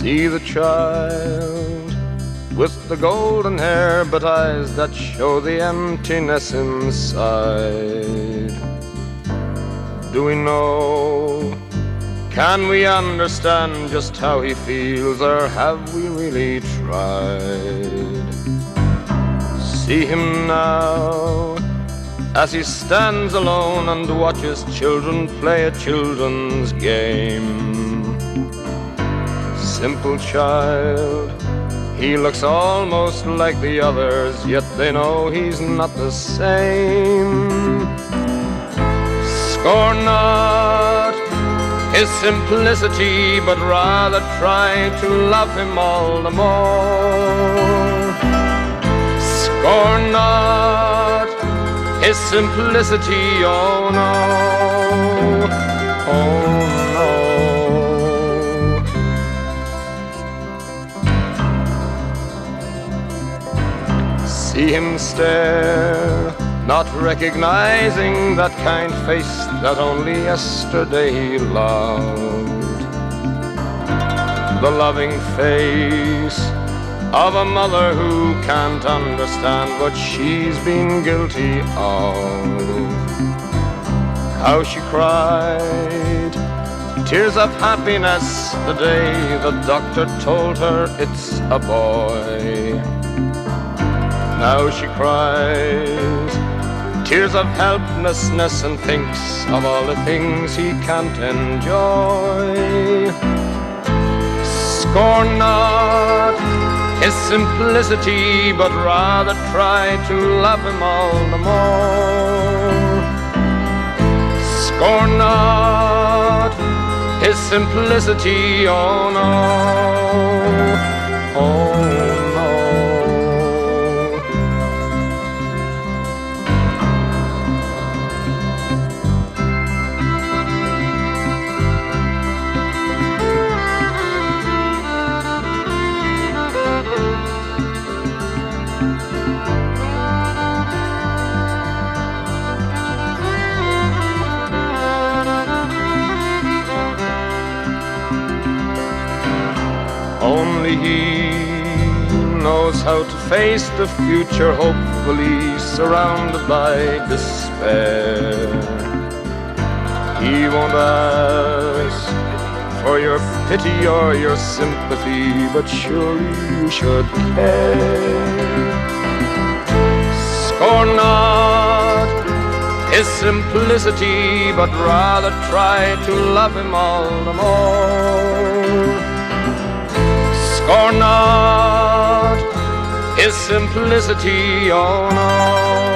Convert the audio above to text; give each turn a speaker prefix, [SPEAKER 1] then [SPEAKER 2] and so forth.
[SPEAKER 1] See the child with the golden hair but eyes that show the emptiness inside. Do we know? Can we understand just how he feels, or have we really tried? See him now as he stands alone and watches children play a children's game. Simple child, he looks almost like the others, yet they know he's not the same. Scorn not his simplicity, but rather try to love him all the more. Scorn not his simplicity, oh no, oh no. See him stare, not recognizing that kind face that only yesterday he loved. The loving face of a mother who can't understand what she's been guilty of. How she cried tears of happiness the day the doctor told her it's a boy. Now she cries tears of helplessness and thinks of all the things he can't enjoy. Scorn not his simplicity, but rather try to love him all the more. Scorn not his simplicity, oh no, oh no. Only he knows how to face the future, hopefully surrounded by despair. He won't ask for your pity or your sympathy, but surely you should care. Scorn not his simplicity, but rather try to love him all the more. Scorn not his simplicity, oh no.